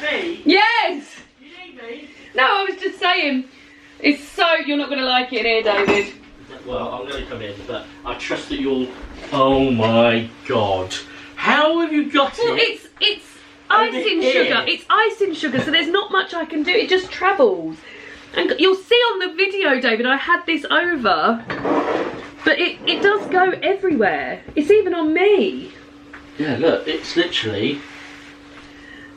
Me? Yes! You need me? No, I was just saying, it's so, you're not going to like it in here, David. Well, I'm going to come in, but I trust that you'll... Oh my god. How have you got Well, it? it's icing sugar. It's icing sugar, so there's not much I can do. It just travels. And you'll see on the video, David, I had this over, but it does go everywhere. It's even on me. Yeah, look, it's literally...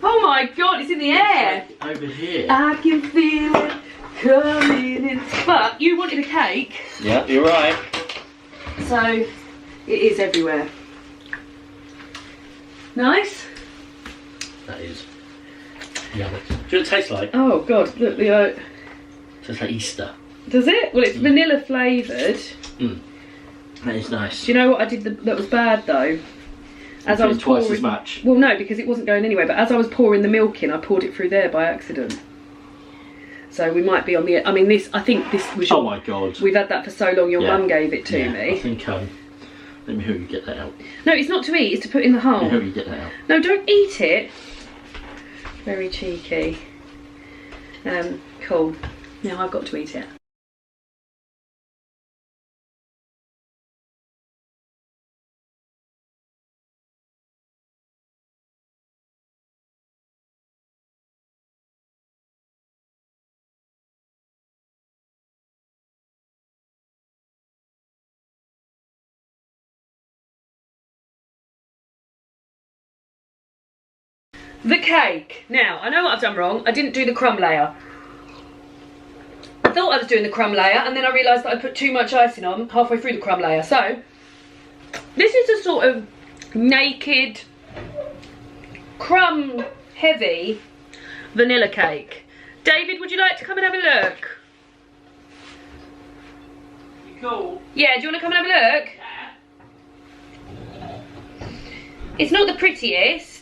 Oh my god, it's in the air. Like over here. I can feel it coming in. But you wanted a cake. Yeah, you're right. So it is everywhere. Nice. That is yummy. Do you know what it tastes like? Oh god, look, the Tastes like Easter. does it? Well, it's vanilla flavoured. That is nice. Do you know what I did that was bad though? As I was twice pouring, as much. Well, no, because it wasn't going anywhere. But as I was pouring the milk in, I poured it through there by accident. So we might be on the. I mean, this. I think this was. Oh my god. We've had that for so long. Your Yeah. mum gave it to Yeah, me. I think let me help you get that out. No, it's not to eat. It's to put in the Let me hole. help you get that out. No, don't eat it. Very cheeky. Cool. Now I've got to eat it. The cake. Now, I know what I've done wrong. I didn't do the crumb layer. I thought I was doing the crumb layer, and then I realised that I put too much icing on halfway through the crumb layer. So, this is a sort of naked, crumb heavy vanilla cake. David, would you like to come and have a look? You cool? Yeah, do you want to come and have a look? It's not the prettiest.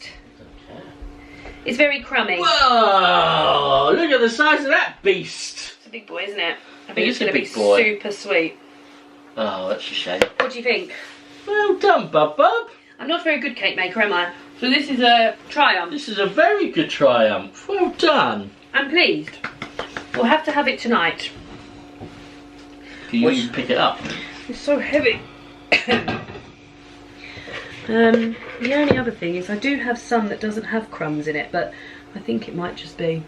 It's very crummy. Whoa! Look at the size of that beast. It's a big boy, isn't it? I It think is it's a going to be big boy. super sweet. Oh, that's a shame. What do you think? Well done, Bub. I'm not a very good cake maker, am I? So this is a triumph. This is a very good triumph. Well done. I'm pleased. We'll have to have it tonight. Can you even pick it up? It's so heavy. The only other thing is I do have some that doesn't have crumbs in it, but I think it might just be...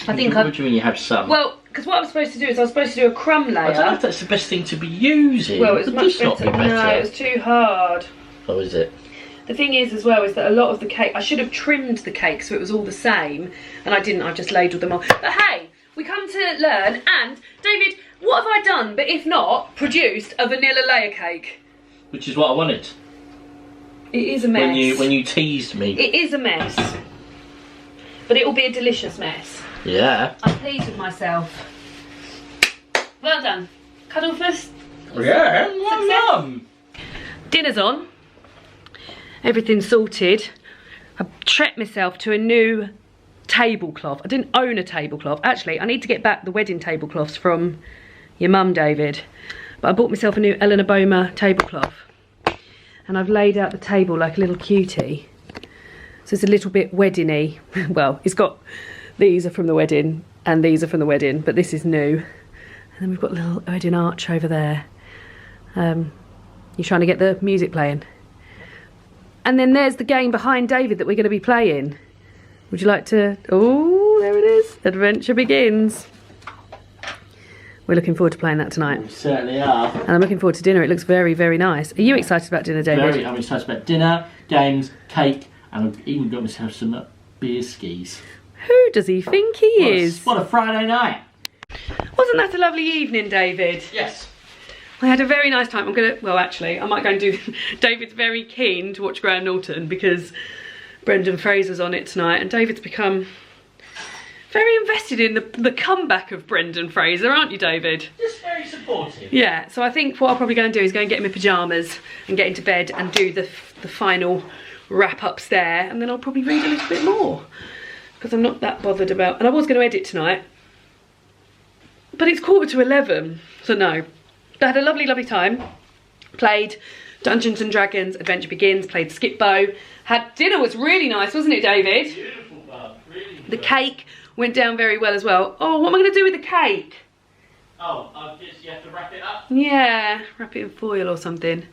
What do you mean you have some? Well, because what I was supposed to do is I was supposed to do a crumb layer. I don't know if that's the best thing to be using. Well, it was much not better. be better. No, it was too hard. Oh, is it? The thing is as well is that a lot of the cake, I should have trimmed the cake so it was all the same, and I didn't, I've just ladled them on. But hey, we come to learn, and David, what have I done, but if not, produced a vanilla layer cake? Which is what I wanted. It is a mess. When you teased me. It is a mess. But it will be a delicious mess. Yeah. I'm pleased with myself. Well done. Cuddle first. Yeah, well done. Dinner's on. Everything's sorted. I treated myself to a new tablecloth. I didn't own a tablecloth. Actually, I need to get back the wedding tablecloths from your mum, David. But I bought myself a new Eleanor Bowmer tablecloth. And I've laid out the table like a little cutie. So it's a little bit wedding-y. Well, it's got, these are from the wedding and these are from the wedding, but this is new. And then we've got a little wedding arch over there. You're trying to get the music playing. And then there's the game behind David that we're going to be playing. Would you like to... Oh, there it is. Adventure begins. We're looking forward to playing that tonight. We certainly are. And I'm looking forward to dinner. It looks very, very nice. Are you excited about dinner, David? I'm excited about dinner, games, cake, and I've even got myself some beer skis. Who does he think he is? What a Friday night. Wasn't that a lovely evening, David? Yes. I had a very nice time. Well, actually, I might go and do... David's very keen to watch Graham Norton because Brendan Fraser's on it tonight, and David's become very invested in the comeback of Brendan Fraser, aren't you, David? Just very supportive. Yeah, so I think what I'll probably go and do is go and get in my pyjamas and get into bed and do the final wrap ups there, and then I'll probably read a little bit more because I'm not that bothered about... And I was going to edit tonight, but it's 11:15, so no. But I had a lovely, lovely time. Played Dungeons and Dragons, Adventure Begins, played Skipbo. Had dinner, was really nice, wasn't it, David? Beautiful, Bub. Really the cake went down very well as well. Oh, what am I going to do with the cake? Oh, you have to wrap it up? Yeah, wrap it in foil or something.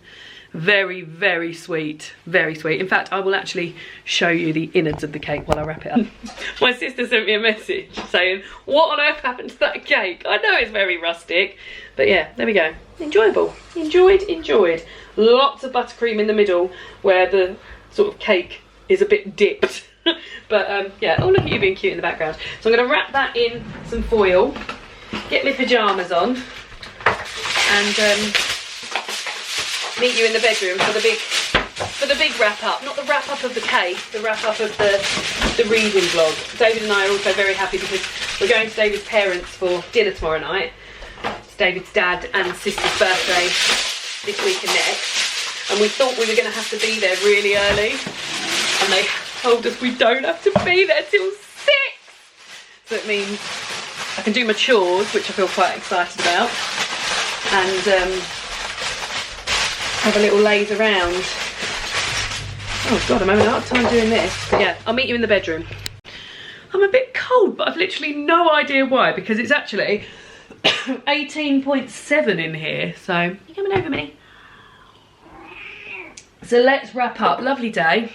Very, very sweet. Very sweet. In fact, I will actually show you the innards of the cake while I wrap it up. My sister sent me a message saying, what on earth happened to that cake? I know it's very rustic, but yeah, there we go. Enjoyable. Enjoyed. Lots of buttercream in the middle where the sort of cake is a bit dipped. But yeah, oh, look at you being cute in the background. So I'm going to wrap that in some foil, get my pyjamas on, and meet you in the bedroom for the big wrap up. Not the wrap up of the cake, the wrap up of the reading vlog. David and I are also very happy because we're going to David's parents for dinner tomorrow night. It's David's dad and sister's birthday this week and next, and we thought we were going to have to be there really early, and they told us we don't have to be there till 6. So it means I can do my chores, which I feel quite excited about, and have a little laze around. Oh God, I'm having a hard time doing this. But yeah, I'll meet you in the bedroom. I'm a bit cold, but I've literally no idea why, because it's actually 18.7 in here. So, you coming over, Minnie? So let's wrap up. Lovely day.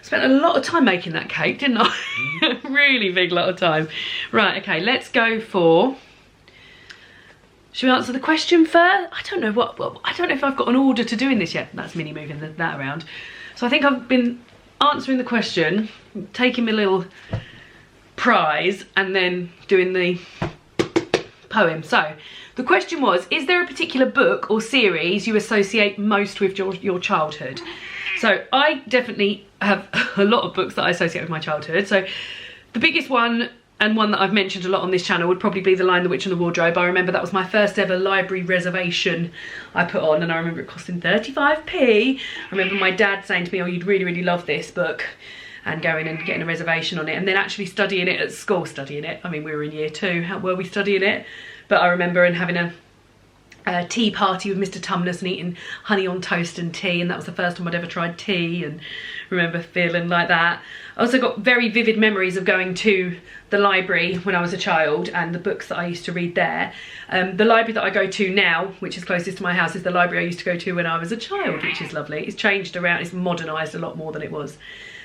Spent a lot of time making that cake, didn't I? Really big lot of time. Right, okay, let's go for... Should we answer the question first? I don't know I don't know if I've got an order to doing this yet. That's Minnie moving that around. So I think I've been answering the question, taking my little prize, and then doing the poem. So the question was, is there a particular book or series you associate most with your childhood? So I definitely have a lot of books that I associate with my childhood. So the biggest one, and one that I've mentioned a lot on this channel, would probably be The Lion, the Witch and the Wardrobe. I remember that was my first ever library reservation I put on, and I remember it costing 35p. I remember my dad saying to me, oh, you'd really, really love this book, and going and getting a reservation on it, and then actually studying it at school. I mean, we were in year 2, how were we studying it? But I remember and having a tea party with Mr. Tumnus and eating honey on toast and tea, and that was the first time I'd ever tried tea, and remember feeling like that. I also got very vivid memories of going to the library when I was a child and the books that I used to read there. The library that I go to now, which is closest to my house, is the library I used to go to when I was a child, which is lovely. It's changed around, it's modernised a lot more than it was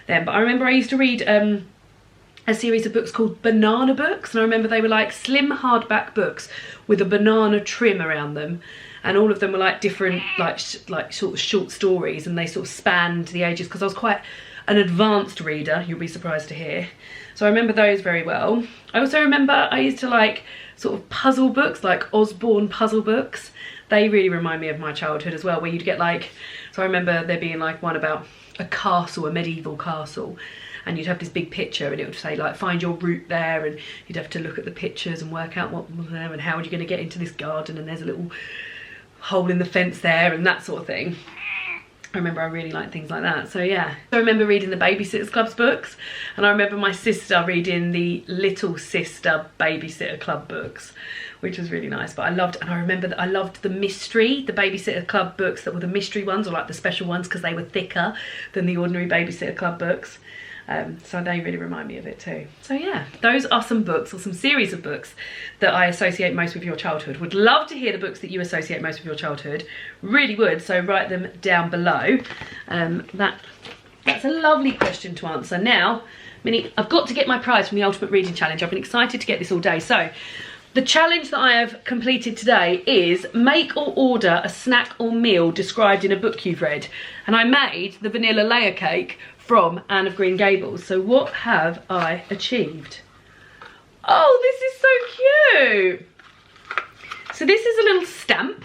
then, but I remember I used to read a series of books called banana books, and I remember they were like slim hardback books with a banana trim around them, and all of them were like different like sort of short stories, and they sort of spanned the ages because I was quite an advanced reader, you'll be surprised to hear. So I remember those very well. I also remember I used to like sort of puzzle books, like Osborne puzzle books. They really remind me of my childhood as well, where you'd get like, so I remember there being like one about a castle, a medieval castle, and you'd have this big picture and it would say like find your route there, and you'd have to look at the pictures and work out what was there and how are you going to get into this garden, and there's a little hole in the fence there and that sort of thing. I remember I really liked things like that. So yeah, I remember reading the Babysitters Club's books, and I remember my sister reading the Little Sister Babysitter Club books, which was really nice. But I loved, and I remember that I loved the mystery, the Babysitter Club books that were the mystery ones, or like the special ones, because they were thicker than the ordinary Babysitter Club books. So they really remind me of it too. So yeah, those are some books, or some series of books that I associate most with your childhood. Would love to hear the books that you associate most with your childhood. Really would, so write them down below. That's a lovely question to answer. Now, Minnie, I've got to get my prize from the Ultimate Reading Challenge. I've been excited to get this all day. So the challenge that I have completed today is make or order a snack or meal described in a book you've read. And I made the vanilla layer cake from Anne of Green Gables. So what have I achieved? Oh, this is so cute. So this is a little stamp.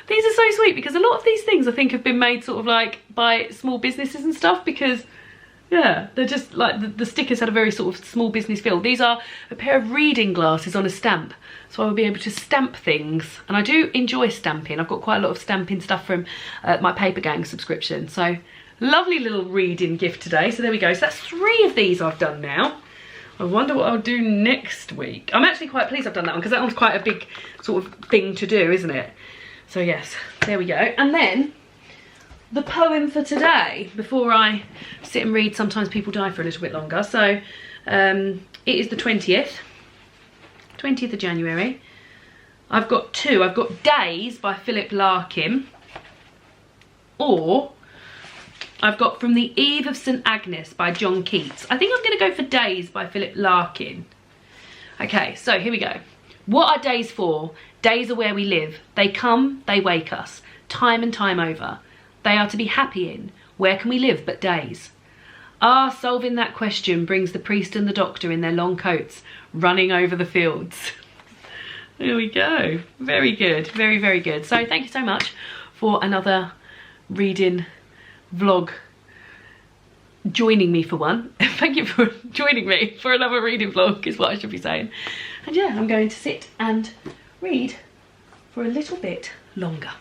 These are so sweet because a lot of these things I think have been made sort of like by small businesses and stuff, because yeah, they're just like the stickers had a very sort of small business feel. These are a pair of reading glasses on a stamp, so I will be able to stamp things, and I do enjoy stamping. I've got quite a lot of stamping stuff from my Paper Gang subscription, so lovely little reading gift today. So there we go. So that's 3 of these I've done now. I wonder what I'll do next week. I'm actually quite pleased I've done that one, because that one's quite a big sort of thing to do, isn't it? So yes, there we go. And then the poem for today, before I sit and read Sometimes People Die for a little bit longer. So it is the 20th of January. I've got 2. I've got Days by Philip Larkin, or I've got From the Eve of St Agnes by John Keats. I think I'm going to go for Days by Philip Larkin. Okay, so here we go. What are days for? Days are where we live. They come, they wake us, time and time over. They are to be happy in. Where can we live but days? Ah, solving that question brings the priest and the doctor in their long coats, running over the fields. There we go. Very good. Very, very good. So thank you so much for another reading vlog, joining me for one. Thank you for joining me for another reading vlog is what I should be saying. And yeah, I'm going to sit and read for a little bit longer.